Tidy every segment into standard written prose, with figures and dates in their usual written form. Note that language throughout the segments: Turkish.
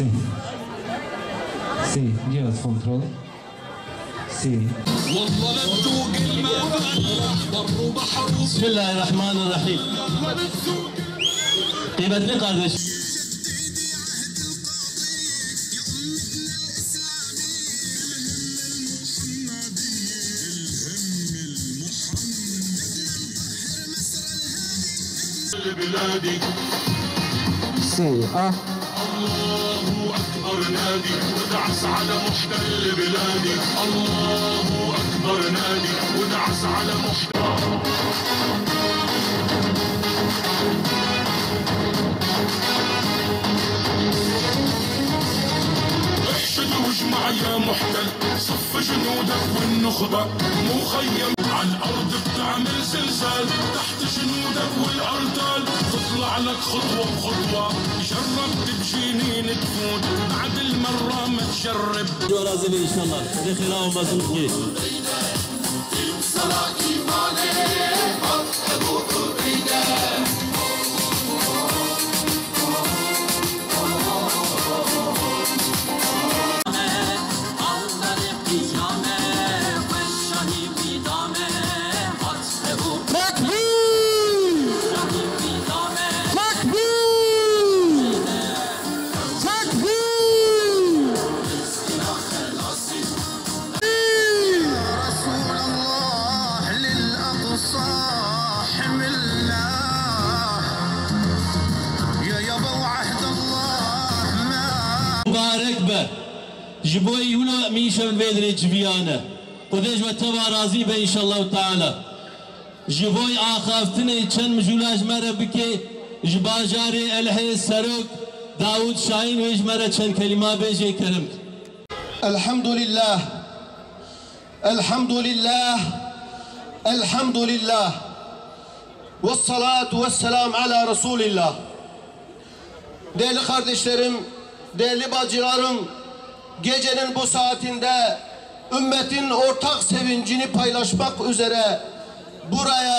Sì. Sì, جهاز كنترول. Sì. بسم الله الرحمن الرحيم. Kıymetli kardeş. Sì, ah. الله أكبر نادي ودعس على محتل بلادي. الله أكبر نادي ودعس على محتل. احشد واجمع يا محتل صف جنودك والنخبة مخيم على الأرض بتعمل زلزال تحت جنودك والأرطال. تطلع لك خطوة بخطوة جرب بجنين تفوت بعد المرة ما تجرب. Razili inşallah. Dehila olmasın ki. Mübarek be. Jiboy huna mişem vedre civiyane. Kudeş ve teva razi be inşallah Teala. Jiboy ahaftine çen mjulaj mere bike jbajare elhe serok Davud Şahin ve jmere çen kelima beje kerem. Elhamdülillah. Elhamdülillah. Elhamdülillah. Vessalatu vesselam ala Resulillah. Değerli kardeşlerim, değerli bacılarım, gecenin bu saatinde ümmetin ortak sevincini paylaşmak üzere burayı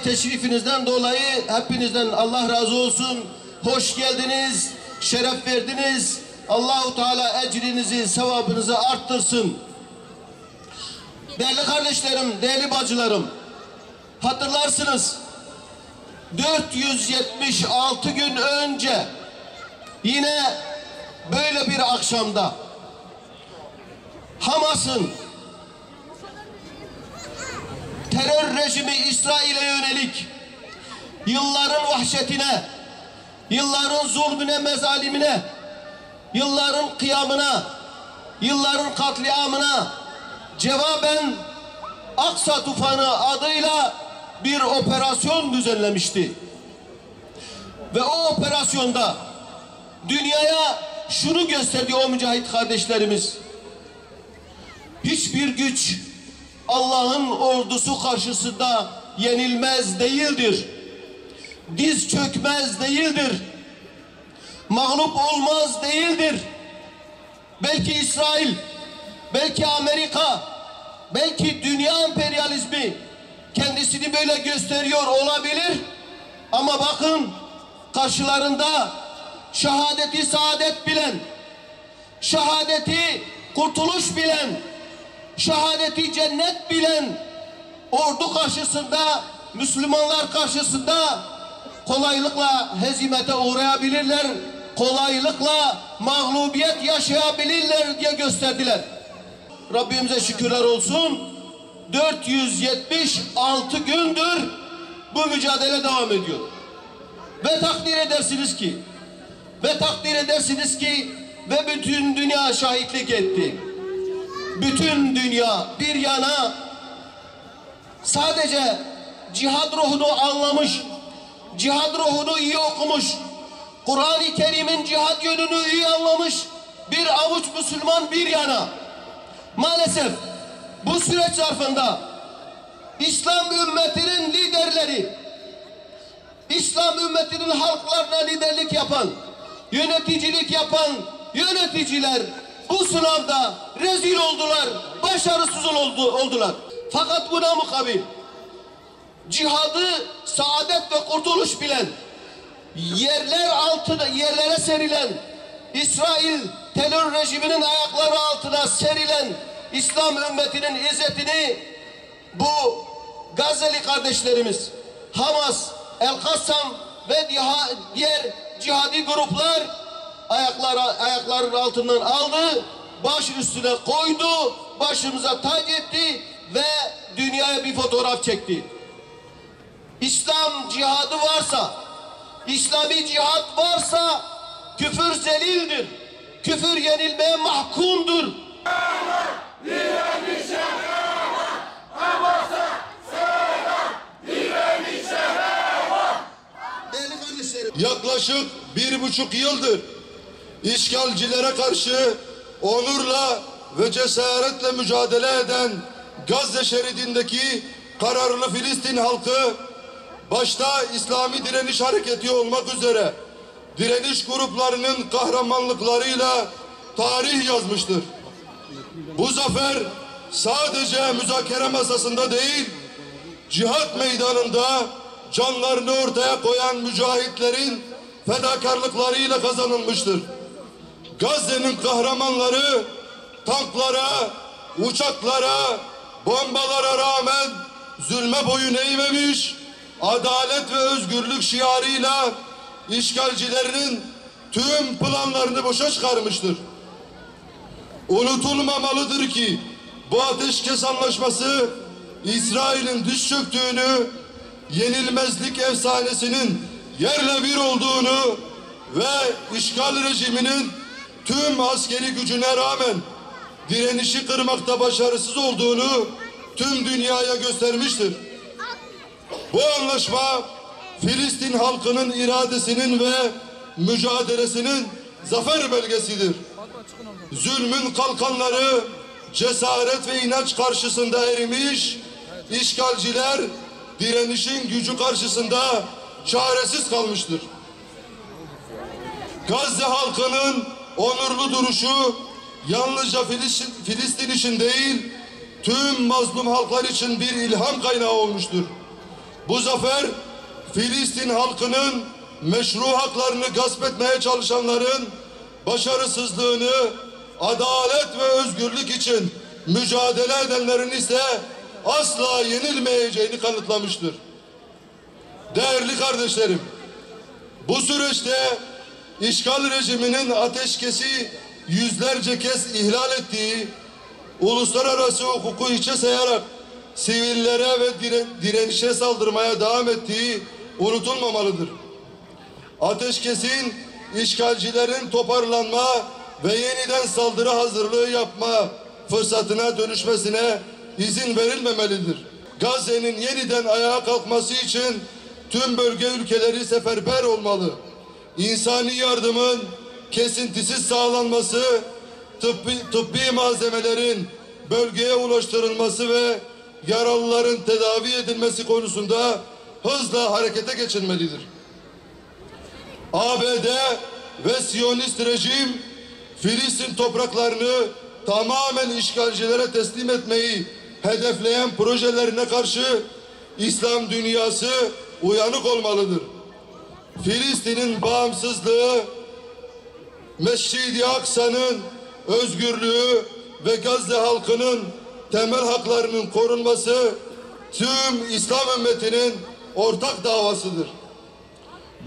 teşrifinizden dolayı hepinizden Allah razı olsun. Hoş geldiniz, şeref verdiniz. Allahu Teala ecrinizi, sevabınızı arttırsın. Değerli kardeşlerim, değerli bacılarım, hatırlarsınız 476 gün önce yine böyle bir akşamda Hamas'ın terör rejimi İsrail'e yönelik yılların vahşetine, yılların zulmüne, mezalimine, yılların kıyamına, yılların katliamına cevaben Aksa Tufanı adıyla bir operasyon düzenlemişti. Ve o operasyonda dünyaya şunu gösterdi o mücahit kardeşlerimiz. Hiçbir güç Allah'ın ordusu karşısında yenilmez değildir. Diz çökmez değildir. Mağlup olmaz değildir. Belki İsrail, belki Amerika, belki dünya emperyalizmi kendisini böyle gösteriyor olabilir. Ama bakın karşılarında şehadeti saadet bilen, şehadeti kurtuluş bilen, şehadeti cennet bilen ordu karşısında, Müslümanlar karşısında kolaylıkla hezimete uğrayabilirler, kolaylıkla mağlubiyet yaşayabilirler diye gösterdiler. Rabbimize şükürler olsun. 476 gündür bu mücadele devam ediyor. Ve takdir edersiniz ki ve bütün dünya şahitlik etti. Bütün dünya bir yana sadece cihad ruhunu anlamış, cihad ruhunu iyi okumuş, Kur'an-ı Kerim'in cihad yönünü iyi anlamış bir avuç Müslüman bir yana. Maalesef bu süreç zarfında İslam ümmetinin liderleri, İslam ümmetinin halklarına liderlik yapan, yöneticilik yapan yöneticiler bu sınavda rezil oldular, başarısız oldular. Fakat buna mukabil cihadı saadet ve kurtuluş bilen, yerlere serilen, İsrail terör rejiminin ayakları altına serilen İslam ümmetinin izzetini bu Gazze'li kardeşlerimiz, Hamas, El-Kassam ve diğer cihadi gruplar ayaklarının altından aldı, baş üstüne koydu, başımıza tac etti ve dünyaya bir fotoğraf çekti. İslam cihadı varsa, İslami cihat varsa küfür zelildir. Küfür yenilmeye mahkumdur. Yaklaşık 1,5 yıldır işgalcilere karşı onurla ve cesaretle mücadele eden Gazze şeridindeki kararlı Filistin halkı, başta İslami Direniş Hareketi olmak üzere direniş gruplarının kahramanlıklarıyla tarih yazmıştır. Bu zafer sadece müzakere masasında değil, cihat meydanında canlarını ortaya koyan mücahitlerin fedakarlıklarıyla kazanılmıştır. Gazze'nin kahramanları tanklara, uçaklara, bombalara rağmen zulme boyun eğmemiş, adalet ve özgürlük şiarıyla işgalcilerinin tüm planlarını boşa çıkarmıştır. Unutulmamalıdır ki bu ateşkes anlaşması İsrail'in diz çöktüğünü, yenilmezlik efsanesinin yerle bir olduğunu ve işgal rejiminin tüm askeri gücüne rağmen direnişi kırmakta başarısız olduğunu tüm dünyaya göstermiştir. Bu anlaşma Filistin halkının iradesinin ve mücadelesinin zafer belgesidir. Zulmün kalkanları cesaret ve inanç karşısında erimiş, işgalciler direnişin gücü karşısında çaresiz kalmıştır. Gazze halkının onurlu duruşu yalnızca Filistin için değil, tüm mazlum halklar için bir ilham kaynağı olmuştur. Bu zafer, Filistin halkının meşru haklarını gasp etmeye çalışanların başarısızlığını, adalet ve özgürlük için mücadele edenlerin ise asla yenilmeyeceğini kanıtlamıştır. Değerli kardeşlerim, bu süreçte işgal rejiminin ateşkesi yüzlerce kez ihlal ettiği, uluslararası hukuku hiçe sayarak sivillere ve direnişe saldırmaya devam ettiği unutulmamalıdır. Ateşkesin işgalcilerin toparlanma ve yeniden saldırı hazırlığı yapma fırsatına dönüşmesine izin verilmemelidir. Gazze'nin yeniden ayağa kalkması için tüm bölge ülkeleri seferber olmalı. İnsani yardımın kesintisiz sağlanması, tıbbi malzemelerin bölgeye ulaştırılması ve yaralıların tedavi edilmesi konusunda hızla harekete geçilmelidir. ABD ve Siyonist rejim Filistin topraklarını tamamen işgalcilere teslim etmeyi hedefleyen projelerine karşı İslam dünyası uyanık olmalıdır. Filistin'in bağımsızlığı, Mescid-i Aksa'nın özgürlüğü ve Gazze halkının temel haklarının korunması tüm İslam ümmetinin ortak davasıdır.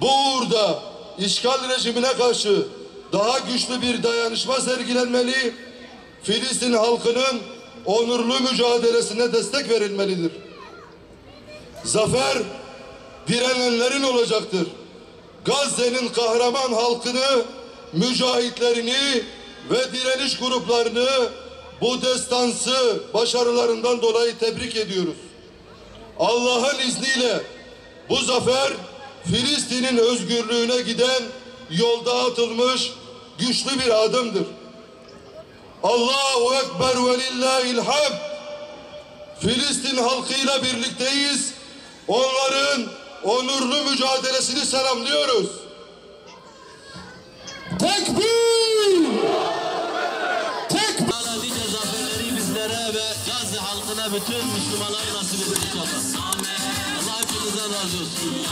Bu uğurda işgal rejimine karşı daha güçlü bir dayanışma sergilenmeli, Filistin halkının onurlu mücadelesine destek verilmelidir. Zafer direnenlerin olacaktır. Gazze'nin kahraman halkını, mücahitlerini ve direniş gruplarını bu destansı başarılarından dolayı tebrik ediyoruz. Allah'ın izniyle bu zafer Filistin'in özgürlüğüne giden yolda atılmış güçlü bir adımdır. Allahu Ekber ve lillahil hamd. Filistin halkıyla birlikteyiz. Onların onurlu mücadelesini selamlıyoruz. Tekbir! Nice zaferleri bizlere ve Gazze halkına, bütün Müslümanlara nasip edin inşallah. Allah hepinizden razı olsun.